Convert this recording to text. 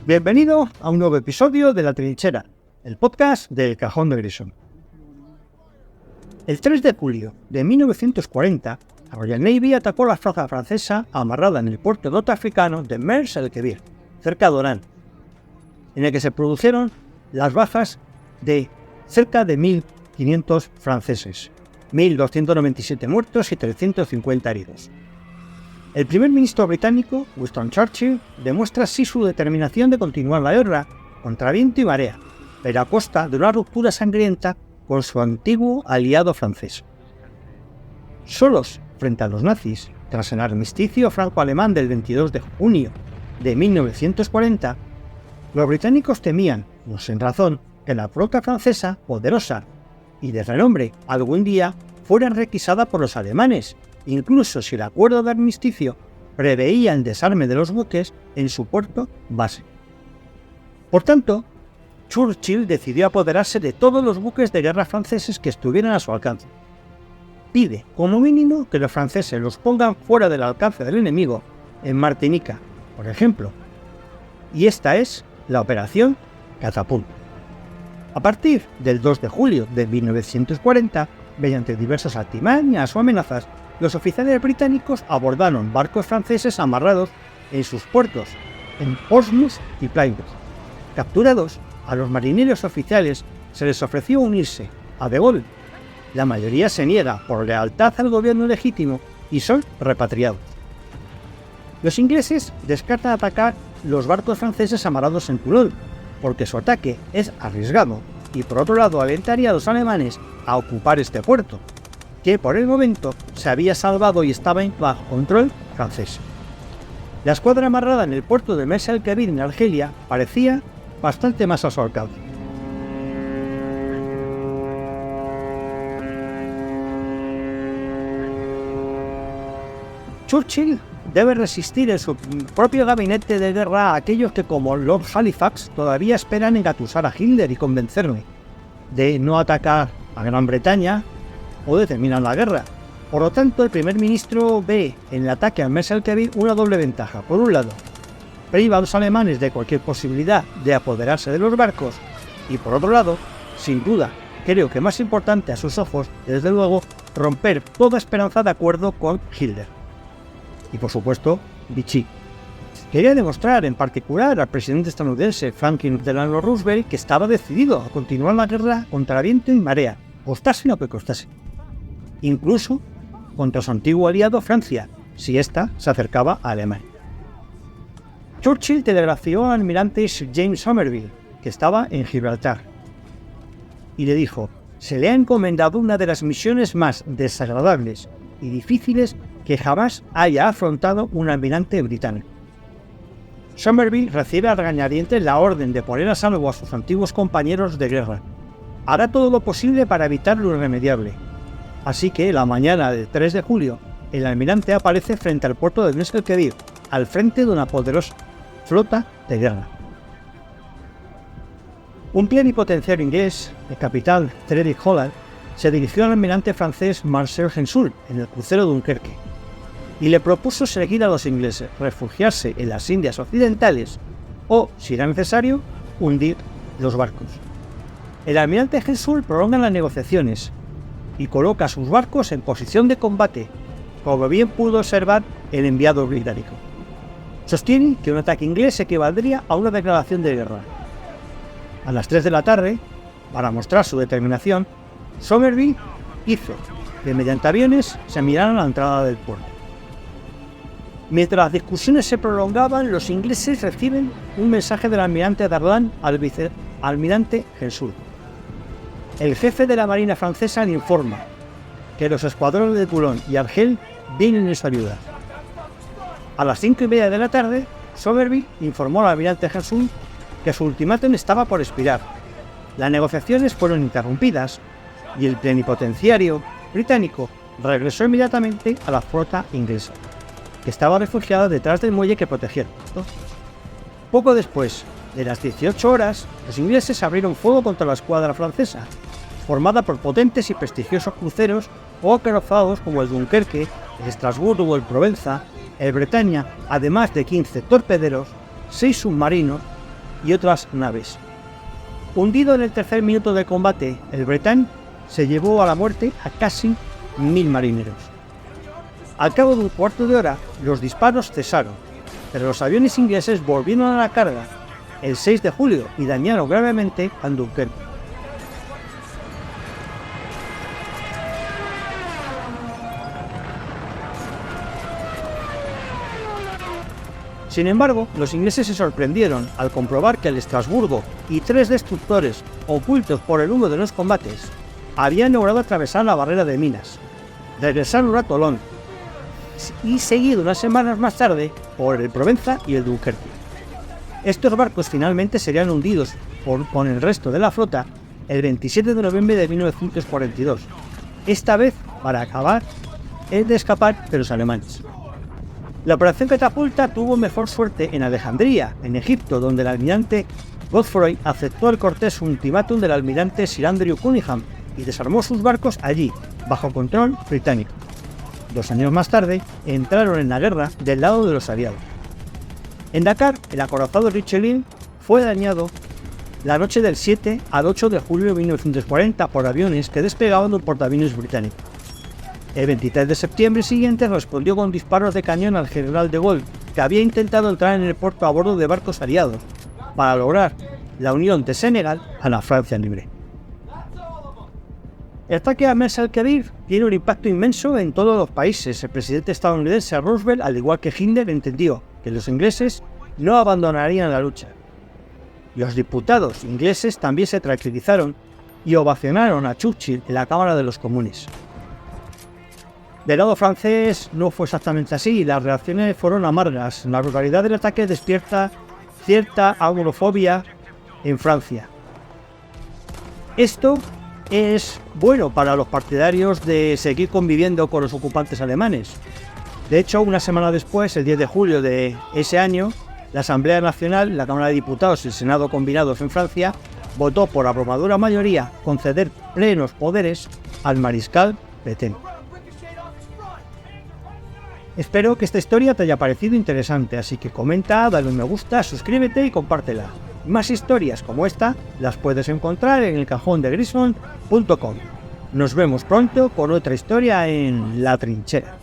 Bienvenido a un nuevo episodio de La Trinchera, el podcast del Cajón de Grissom. El 3 de julio de 1940, la Royal Navy atacó la flota francesa amarrada en el puerto norteafricano de Mers el-Kebir, cerca de Orán, en el que se produjeron las bajas de cerca de 1.500 franceses, 1.297 muertos y 350 heridos. El primer ministro británico, Winston Churchill, demuestra así su determinación de continuar la guerra contra viento y marea, pero a costa de una ruptura sangrienta con su antiguo aliado francés. Solos frente a los nazis, tras el armisticio franco-alemán del 22 de junio de 1940, los británicos temían, no sin razón, que la flota francesa, poderosa y de renombre, algún día fuera requisada por los alemanes, incluso si el acuerdo de armisticio preveía el desarme de los buques en su puerto base. Por tanto, Churchill decidió apoderarse de todos los buques de guerra franceses que estuvieran a su alcance. Pide, como mínimo, que los franceses los pongan fuera del alcance del enemigo, en Martinica, por ejemplo. Y esta es la Operación Catapult. A partir del 2 de julio de 1940, mediante diversas artimañas o amenazas, los oficiales británicos abordaron barcos franceses amarrados en sus puertos, en Portsmouth y Plymouth. Capturados, a los marineros oficiales se les ofreció unirse a De Gaulle. La mayoría se niega por lealtad al gobierno legítimo y son repatriados. Los ingleses descartan atacar los barcos franceses amarrados en Toulon, porque su ataque es arriesgado y por otro lado alentaría a los alemanes a ocupar este puerto, que por el momento se había salvado y estaba bajo control francés. La escuadra amarrada en el puerto de Mers el-Kebir en Argelia parecía bastante más a su alcance. Churchill debe resistir en su propio gabinete de guerra a aquellos que, como Lord Halifax, todavía esperan engatusar a Hitler y convencerle de no atacar a Gran Bretaña o de terminar la guerra. Por lo tanto, el primer ministro ve en el ataque al Mers el-Kebir una doble ventaja. Por un lado, priva a los alemanes de cualquier posibilidad de apoderarse de los barcos y por otro lado, sin duda, creo que más importante a sus ojos, desde luego, romper toda esperanza de acuerdo con Hitler. Y por supuesto, Vichy. Quería demostrar en particular al presidente estadounidense Franklin Delano Roosevelt que estaba decidido a continuar la guerra contra viento y marea, costase lo que costase. Incluso contra su antiguo aliado Francia, si ésta se acercaba a Alemania. Churchill telegrafió al almirante Sir James Somerville, que estaba en Gibraltar, y le dijo: se le ha encomendado una de las misiones más desagradables y difíciles que jamás haya afrontado un almirante británico. Somerville recibe a regañadientes la orden de poner a salvo a sus antiguos compañeros de guerra. Hará todo lo posible para evitar lo irremediable. Así que, la mañana del 3 de julio, el almirante aparece frente al puerto de Mers el-Kebir, al frente de una poderosa flota de guerra. Un plenipotenciario inglés, el capitán Frederick Holland, se dirigió al almirante francés Marcel Gensoul en el crucero Dunkerque y le propuso seguir a los ingleses, refugiarse en las Indias Occidentales o, si era necesario, hundir los barcos. El almirante Gensoul prolonga las negociaciones y coloca sus barcos en posición de combate, como bien pudo observar el enviado británico. Sostiene que un ataque inglés equivaldría a una declaración de guerra. A las 3 de la tarde, para mostrar su determinación, Somerville hizo que mediante aviones se miraran a la entrada del puerto. Mientras las discusiones se prolongaban, los ingleses reciben un mensaje del almirante Darlan al vicealmirante Gensoul. El jefe de la marina francesa le informa que los escuadrones de Toulon y Argel vienen en su ayuda. A las 5:30 de la tarde, Somerville informó al almirante Gensoul que su ultimátum estaba por expirar. Las negociaciones fueron interrumpidas y el plenipotenciario británico regresó inmediatamente a la flota inglesa, que estaba refugiada detrás del muelle que protegía. Poco después de las 18 horas, los ingleses abrieron fuego contra la escuadra francesa, formada por potentes y prestigiosos cruceros o acorazados como el Dunkerque, el Estrasburgo, el Provenza, el Bretaña, además de 15 torpederos, 6 submarinos y otras naves. Hundido en el tercer minuto de combate, el Bretagne se llevó a la muerte a casi 1000 marineros. Al cabo de un cuarto de hora, los disparos cesaron, pero los aviones ingleses volvieron a la carga el 6 de julio y dañaron gravemente a Dunkerque. Sin embargo, los ingleses se sorprendieron al comprobar que el Estrasburgo y 3 destructores, ocultos por el humo de los combates, habían logrado atravesar la barrera de minas, regresaron a Toulon y seguido unas semanas más tarde por el Provenza y el Dunkerque. Estos barcos finalmente serían hundidos con el resto de la flota el 27 de noviembre de 1942, esta vez para acabar de escapar de los alemanes. La operación Catapulta tuvo mejor suerte en Alejandría, en Egipto, donde el almirante Godfrey aceptó el cortés ultimátum del almirante Sir Andrew Cunningham y desarmó sus barcos allí, bajo control británico. 2 años más tarde, entraron en la guerra del lado de los aliados. En Dakar, el acorazado Richelieu fue dañado la noche del 7 al 8 de julio de 1940 por aviones que despegaban del portaaviones británico. El 23 de septiembre siguiente respondió con disparos de cañón al general de Gaulle, que había intentado entrar en el puerto a bordo de barcos aliados, para lograr la unión de Senegal a la Francia libre. El ataque a Mers el-Kebir tiene un impacto inmenso en todos los países. El presidente estadounidense Roosevelt, al igual que Hitler, entendió que los ingleses no abandonarían la lucha. Los diputados ingleses también se tranquilizaron y ovacionaron a Churchill en la Cámara de los Comunes. Del lado francés no fue exactamente así, las reacciones fueron amargas. La brutalidad del ataque despierta cierta agorafobia en Francia. Esto es bueno para los partidarios de seguir conviviendo con los ocupantes alemanes. De hecho, una semana después, el 10 de julio de ese año, la Asamblea Nacional, la Cámara de Diputados y el Senado combinados en Francia votó por abrumadora mayoría conceder plenos poderes al mariscal Pétain. Espero que esta historia te haya parecido interesante, así que comenta, dale un me gusta, suscríbete y compártela. Más historias como esta las puedes encontrar en elcajondegriswold.com. Nos vemos pronto con otra historia en La Trinchera.